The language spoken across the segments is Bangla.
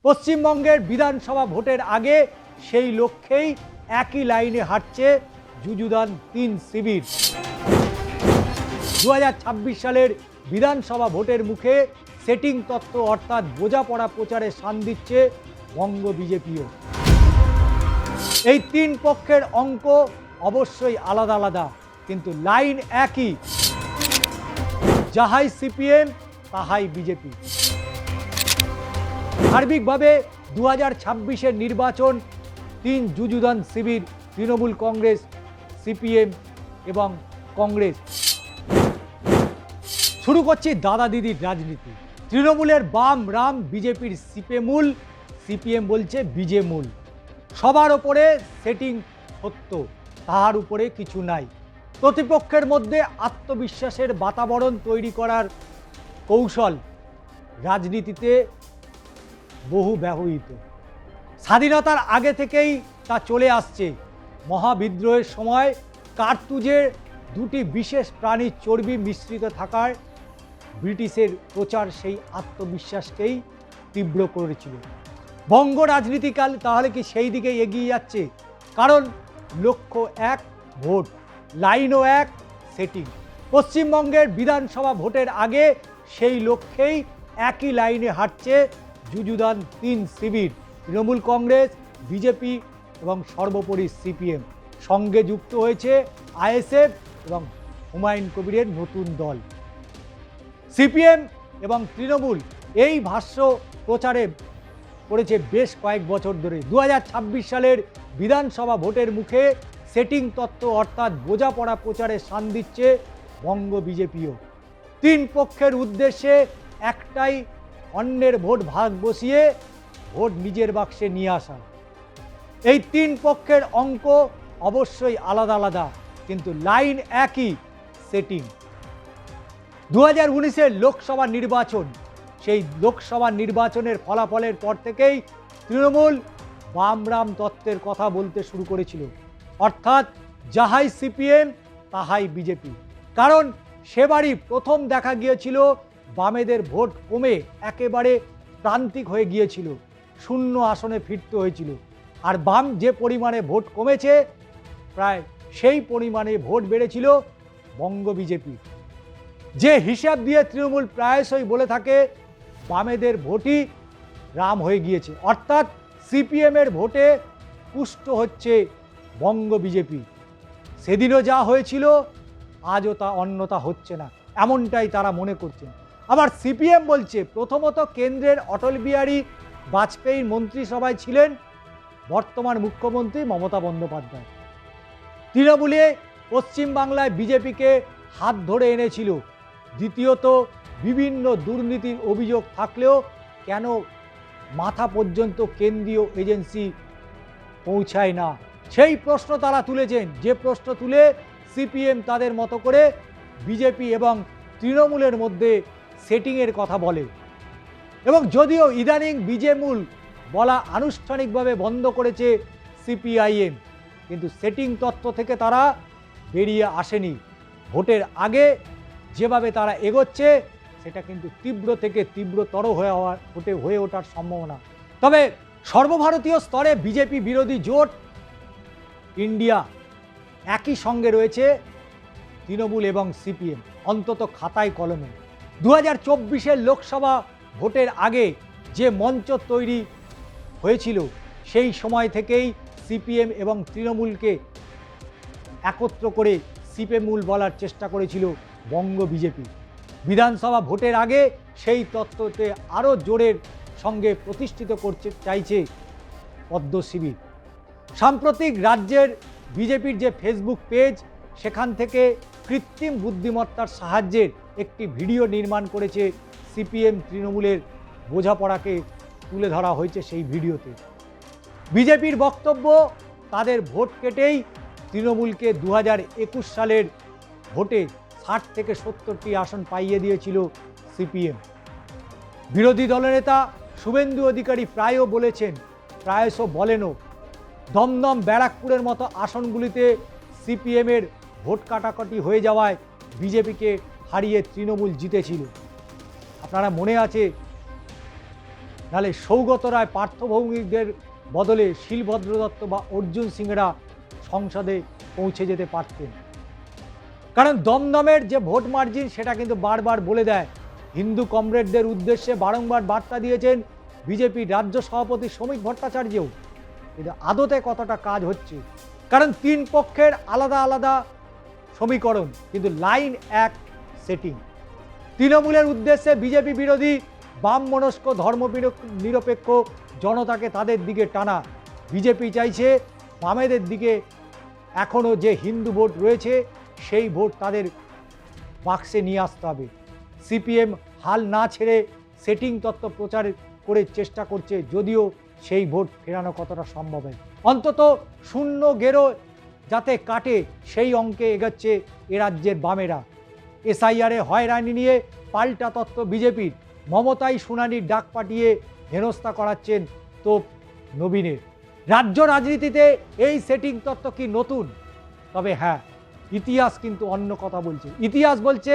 পশ্চিমবঙ্গের বিধানসভা ভোটের আগে সেই লক্ষ্যেই একই লাইনে হাঁটছে যুযুধান ৩ শিবির। ২০২৬ সালের বিধানসভা ভোটের মুখে সেটিং তত্ত্ব অর্থাৎ বোঝাপড়া প্রচারে শান দিচ্ছে বঙ্গ বিজেপিও। এই তিন পক্ষের অঙ্ক অবশ্যই আলাদা আলাদা, কিন্তু লাইন একই, যাহাই সিপিএম তাহাই বিজেপি। সার্বিকভাবে ২০২৬-এর নির্বাচন ৩ যুযুধান শিবির, তৃণমূল কংগ্রেস, সিপিএম এবং কংগ্রেস। শুরু করছি দাদা দিদির রাজনীতি। তৃণমূলের বাম রাম, বিজেপির সিপেমূল, সিপিএম বলছে বিজেমূল। সবার ওপরে সেটিং সত্য, তাহার উপরে কিছু নাই। প্রতিপক্ষের মধ্যে আত্মবিশ্বাসের বাতাবরণ তৈরি করার কৌশল রাজনীতিতে বহু ব্যবহৃত। স্বাধীনতার আগে থেকেই তা চলে আসছে। মহাবিদ্রোহের সময় কার্তুজের দুটি বিশেষ প্রাণীর চর্বি মিশ্রিত থাকার ব্রিটিশের প্রচার সেই আত্মবিশ্বাসকেই তীব্র করেছিল। বঙ্গ রাজনীতিকাল তাহলে কি সেই দিকে এগিয়ে যাচ্ছে? কারণ লক্ষ্য এক, ভোট, লাইনও এক, সেটিং। পশ্চিমবঙ্গের বিধানসভা ভোটের আগে সেই লক্ষ্যেই একই লাইনে হাঁটছে যুযুধান ৩ শিবির, তৃণমূল কংগ্রেস, বিজেপি এবং সর্বোপরি সিপিএম। সঙ্গে যুক্ত হয়েছে আইএসএফ এবং হুমায়ুন কবিরের নতুন দল। সিপিএম এবং তৃণমূল এই ভাষ্য প্রচারে করেছে বেশ কয়েক বছর ধরে। ২০২৬ সালের বিধানসভা ভোটের মুখে সেটিং তত্ত্ব অর্থাৎ বোঝাপড়া প্রচারে শান দিচ্ছে বঙ্গ বিজেপিও। তিন পক্ষের উদ্দেশ্যে একটাই, অন্যের ভোট ভাগ বসিয়ে ভোট নিজের বাক্সে নিয়ে আসা। এই তিন পক্ষের অঙ্ক অবশ্যই আলাদা আলাদা, কিন্তু লাইন একই, সেটিং। ২০১৯-এর লোকসভা নির্বাচন, সেই লোকসভা নির্বাচনের ফলাফলের পর থেকেই তৃণমূল বাম রাম তত্ত্বের কথা বলতে শুরু করেছিল, অর্থাৎ যাহাই সিপিএম তাহাই বিজেপি। কারণ সেবারই প্রথম দেখা গিয়েছিল বামেদের ভোট কমে একেবারে প্রান্তিক হয়ে গিয়েছিল, শূন্য আসনে ফিরতে হয়েছিল। আর বাম যে পরিমাণে ভোট কমেছে, প্রায় সেই পরিমাণে ভোট বেড়েছিল বঙ্গ বিজেপি। যে হিসাব দিয়ে তৃণমূল প্রায়শই বলে থাকে বামেদের ভোটই রাম হয়ে গিয়েছে, অর্থাৎ সিপিএমের ভোটে পুষ্ট হচ্ছে বঙ্গ বিজেপি। সেদিনও যা হয়েছিল আজও তা অন্যতা হচ্ছে না, এমনটাই তারা মনে করছেন। আবার সিপিএম বলছে প্রথমত কেন্দ্রের অটল বিহারী বাজপেয়ীর মন্ত্রিসভায় ছিলেন বর্তমান মুখ্যমন্ত্রী মমতা বন্দ্যোপাধ্যায়। তৃণমূলে পশ্চিমবাংলায় বিজেপিকে হাত ধরে এনেছিল। দ্বিতীয়ত বিভিন্ন দুর্নীতির অভিযোগ থাকলেও কেন মাথা পর্যন্ত কেন্দ্রীয় এজেন্সি পৌঁছায় না, সেই প্রশ্ন তারা তুলেছেন। যে প্রশ্ন তুলে সিপিএম তাদের মতো করে বিজেপি এবং তৃণমূলের মধ্যে সেটিংয়ের কথা বলে। এবং যদিও ইদানিং বিজেমূল বলা আনুষ্ঠানিকভাবে বন্ধ করেছে সিপিআইএম, কিন্তু সেটিং তত্ত্ব থেকে তারা বেরিয়ে আসেনি। ভোটের আগে যেভাবে তারা এগোচ্ছে সেটা কিন্তু তীব্র থেকে তীব্রতর হয়ে ওঠার সম্ভাবনা। তবে সর্বভারতীয় স্তরে বিজেপি বিরোধী জোট ইন্ডিয়া একই সঙ্গে রয়েছে তৃণমূল এবং সিপিএম, অন্তত খাতায় কলমে। ২০২৪-এর লোকসভা ভোটের আগে যে মঞ্চ তৈরি হয়েছিল, সেই সময় থেকেই সিপিএম এবং তৃণমূলকে একত্র করে সিপিএমূল বলার চেষ্টা করেছিল বঙ্গ বিজেপি। বিধানসভা ভোটের আগে সেই তত্ত্বতে আরও জোরের সঙ্গে প্রতিষ্ঠিত করতে চাইছে পদ্ম শিবির। সাম্প্রতিক রাজ্যের বিজেপির যে ফেসবুক পেজ, সেখান থেকে কৃত্রিম বুদ্ধিমত্তার সাহায্যে একটি ভিডিও নির্মাণ করেছে সিপিএম তৃণমূলের বোঝাপড়াকে তুলে ধরা হয়েছে সেই ভিডিওতে। বিজেপির বক্তব্য তাদের ভোট কেটেই তৃণমূলকে ২০২১ সালের ভোটে ৬০ থেকে ৭০টি আসন পাইয়ে দিয়েছিল সিপিএম। বিরোধী দলনেতা শুভেন্দু অধিকারী প্রায়শ বলেনও, দমদম ব্যারাকপুরের মতো আসনগুলিতে সিপিএমের ভোট কাটাকাটি হয়ে যাওয়ায় বিজেপিকে হারিয়ে তৃণমূল জিতেছিল। আপনারা মনে আছে নাহলে সৌগত রায়, পার্থ ভৌমিকদের বদলে শিলভদ্র দত্ত বা অর্জুন সিংরা সংসদে পৌঁছে যেতে পারতেন। কারণ দমদমের যে ভোট মার্জিন সেটা কিন্তু বারবার বলে দেয়। হিন্দু কমরেডদের উদ্দেশ্যে বারংবার বার্তা দিয়েছেন বিজেপির রাজ্য সভাপতি শ্রমিক ভট্টাচার্যও, কিন্তু আদতে কতটা কাজ হচ্ছে? কারণ তিন পক্ষের আলাদা আলাদা সমীকরণ, কিন্তু লাইন এক, সেটিং। তৃণমূলের উদ্দেশ্যে বিজেপি বিরোধী বাম মনস্ক ধর্ম নিরপেক্ষ জনতাকে তাদের দিকে টানা। বিজেপি চাইছে বামেদের দিকে এখনও যে হিন্দু ভোট রয়েছে সেই ভোট তাদের বাক্সে নিয়ে আসতে হবে। সিপিএম হাল না ছেড়ে সেটিং তত্ত্ব প্রচার করে চেষ্টা করছে, যদিও সেই ভোট ফেরানো কতটা সম্ভব হয়। অন্তত শূন্য গেরো যাতে কাটে সেই অঙ্কে এগোচ্ছে এ রাজ্যের বামেরা। এসআইআরে হয়রানি নিয়ে পাল্টা তত্ত্ব বিজেপির। মমতাই শুনানির ডাক পাঠিয়ে হেনস্থা করাচ্ছেন তোপ নবীনের। রাজ্য রাজনীতিতে এই সেটিং তত্ত্ব কি নতুন? তবে হ্যাঁ, ইতিহাস কিন্তু অন্য কথা বলছে। ইতিহাস বলছে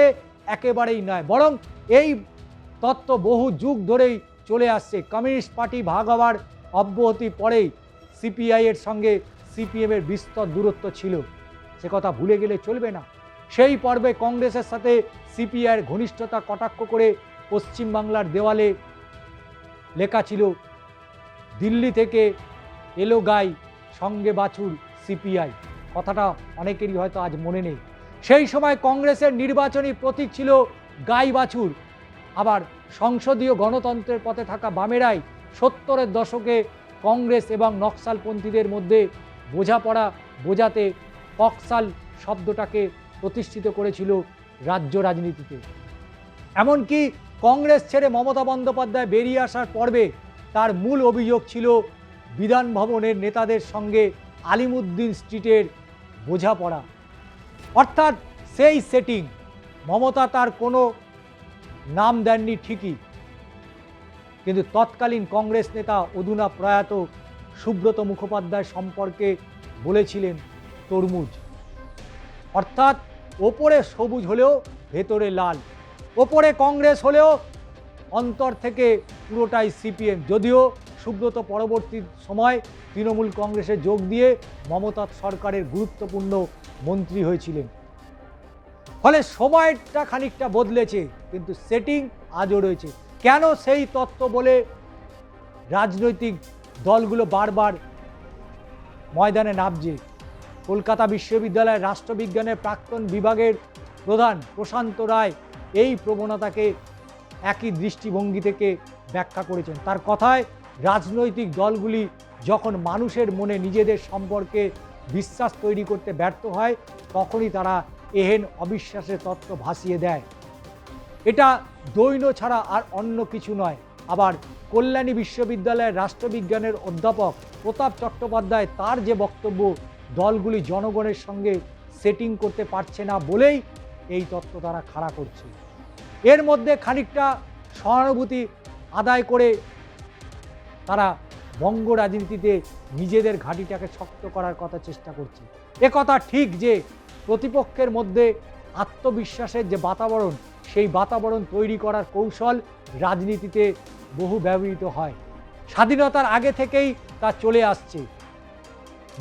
একেবারেই নয়, বরং এই তত্ত্ব বহু যুগ ধরেই চলে আসছে। কমিউনিস্ট পার্টি ভাগ হওয়ার অব্যাহতি পরেই সিপিআইয়ের সঙ্গে সিপিএমের বিস্তর দূরত্ব ছিল, সে কথা ভুলে গেলে চলবে না। সেই পর্বে কংগ্রেসের সাথে সিপিআইয়ের ঘনিষ্ঠতা কটাক্ষ করে পশ্চিমবাংলার দেওয়ালে লেখা ছিল, দিল্লি থেকে এলো গাই, সঙ্গে বাছুর সিপিআই। কথাটা অনেকেরই হয়তো আজ মনে নেই। সেই সময় কংগ্রেসের নির্বাচনী প্রতীক ছিল গাই বাছুর। আবার সংসদীয় গণতন্ত্রের পথে থাকা বামেরাই 70-এর দশকে কংগ্রেস এবং নকশালপন্থীদের মধ্যে বোঝাপড়া বোঝাতে পক্সাল শব্দটাকে প্রতিষ্ঠিত করেছিল রাজ্য রাজনীতিতে। এমনকি কংগ্রেস ছেড়ে মমতা বন্দ্যোপাধ্যায় বেরিয়ে আসার পর্বে তার মূল অভিযোগ ছিল বিধান ভবনের নেতাদের সঙ্গে আলিমুদ্দিন স্ট্রিটের বোঝাপড়া। অর্থাৎ সেই সেটিং। মমতা তার কোনো নাম দেননি ঠিকই, কিন্তু তৎকালীন কংগ্রেস নেতা অধুনা প্রয়াত সুব্রত মুখোপাধ্যায় সম্পর্কে বলেছিলেন তরমুজ। অর্থাৎ ওপরে সবুজ হলেও ভেতরে লাল, ওপরে কংগ্রেস হলেও অন্তর থেকে পুরোটাই সিপিএম। যদিও সুব্রত পরবর্তী সময় তৃণমূল কংগ্রেসে যোগ দিয়ে মমতা সরকারের গুরুত্বপূর্ণ মন্ত্রী হয়েছিলেন। ফলে সময়টা খানিকটা বদলেছে, কিন্তু সেটিং আজও রয়েছে। কেন সেই তত্ত্ব বলে রাজনৈতিক দলগুলো বারবার ময়দানে নামছে? কলকাতা বিশ্ববিদ্যালয়ের রাষ্ট্রবিজ্ঞানের প্রাক্তন বিভাগের প্রধান প্রশান্ত রায় এই প্রবণতাকে একই দৃষ্টিভঙ্গি থেকে ব্যাখ্যা করেছেন। তার কথায়, রাজনৈতিক দলগুলি যখন মানুষের মনে নিজেদের সম্পর্কে বিশ্বাস তৈরি করতে ব্যর্থ হয়, তখনই তারা এহেন অবিশ্বাসের তত্ত্ব ভাসিয়ে দেয়। এটা দৈন ছাড়া আর অন্য কিছু নয়। আবার কল্যাণী বিশ্ববিদ্যালয়ের রাষ্ট্রবিজ্ঞানের অধ্যাপক প্রতাপ চট্টোপাধ্যায় তার যে বক্তব্য, দলগুলি জনগণের সঙ্গে সেটিং করতে পারছে না বলেই এই তত্ত্ব তারা খাড়া করছে। এর মধ্যে খানিকটা সহানুভূতি আদায় করে তারা বঙ্গ রাজনীতিতে নিজেদের ঘাঁটিটাকে শক্ত করার কথা চেষ্টা করছে। এ কথা ঠিক যে প্রতিপক্ষের মধ্যে আত্মবিশ্বাসের যে বাতাবরণ, সেই বাতাবরণ তৈরি করার কৌশল রাজনীতিতে বহু ব্যবহৃত হয়। স্বাধীনতার আগে থেকেই তা চলে আসছে।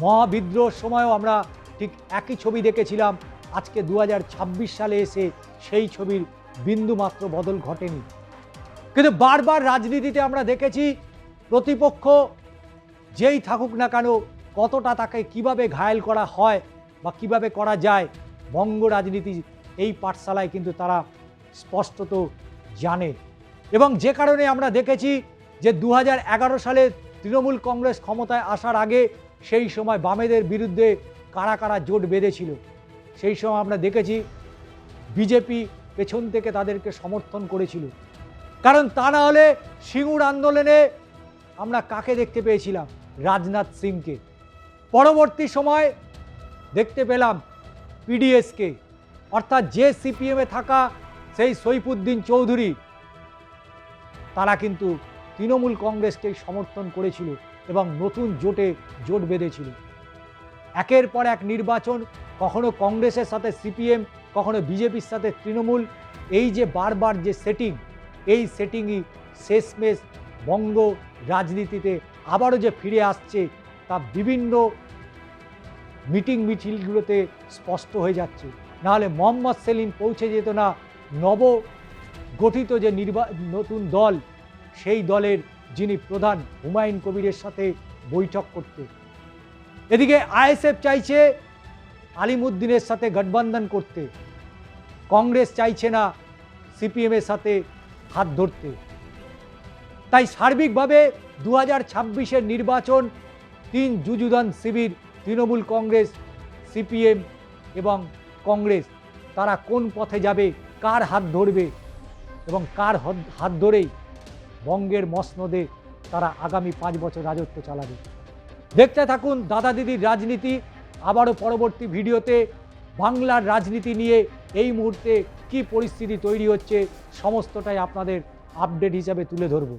মহাবিদ্রোহের সময়ও আমরা ঠিক একই ছবি দেখেছিলাম। আজকে 2026 সালে এসে সেই ছবির বিন্দুমাত্র বদল ঘটেনি। কিন্তু বারবার রাজনীতিতে আমরা দেখেছি প্রতিপক্ষ যেই থাকুক না কেন, কতটা তাকে কিভাবে ঘায়েল করা হয় বা কিভাবে করা যায়, বঙ্গ রাজনীতি এই পাঠশালায় কিন্তু তারা স্পষ্টত জানে। এবং যে কারণে আমরা দেখেছি যে 2011 সালে তৃণমূল কংগ্রেস ক্ষমতায় আসার আগে সেই সময় বামেদের বিরুদ্ধে কারা কারা জোট বেঁধেছিল। সেই সময় আমরা দেখেছি বিজেপি পেছন থেকে তাদেরকে সমর্থন করেছিল। কারণ তা না হলে সিঙ্গুর আন্দোলনে আমরা কাকে দেখতে পেয়েছিলাম? রাজনাথ সিংকে। পরবর্তী সময় দেখতে পেলাম পিডিএসকে, অর্থাৎ যে সিপিএমে থাকা সেই সৈফুদ্দিন চৌধুরী, তারা কিন্তু তৃণমূল কংগ্রেসকে সমর্থন করেছিল এবং নতুন জোট বেঁধেছিল। একের পর এক নির্বাচন, কখনো কংগ্রেসের সাথে সিপিএম, কখনো বিজেপির সাথে তৃণমূল। এই যে বারবার যে সেটিং, এই সেটিংই শেষমেশ বঙ্গ রাজনীতিতে আবারও যে ফিরে আসছে তা বিভিন্ন মিটিং মিছিলগুলোতে স্পষ্ট হয়ে যাচ্ছে। নাহলে মোহাম্মদ সেলিম পৌঁছে যেত না নব গঠিত যে নতুন দল, সেই দলের যিনি প্রধান হুমায়ুন কবিরের সাথে বৈঠক করতে। এদিকে আইএসএফ চাইছে আলিমুদ্দিনের সাথে গঠবন্ধন করতে, কংগ্রেস চাইছে না সিপিএমের সাথে হাত ধরতে। তাই সার্বিকভাবে 2026-এর নির্বাচন 3 যুযুধান শিবির, তৃণমূল কংগ্রেস, সিপিএম এবং কংগ্রেস, তারা কোন পথে যাবে, কার হাত ধরবে এবং কার হাত ধরেই বঙ্গের মসনদে তারা আগামী 5 বছর রাজত্ব চালাবে। দেখতে থাকুন দাদা দিদির রাজনীতি। আবারও পরবর্তী ভিডিওতে বাংলার রাজনীতি নিয়ে এই মুহূর্তে কি পরিস্থিতি তৈরি হচ্ছে সমস্তটাই আপনাদের আপডেট হিসাবে তুলে ধরব।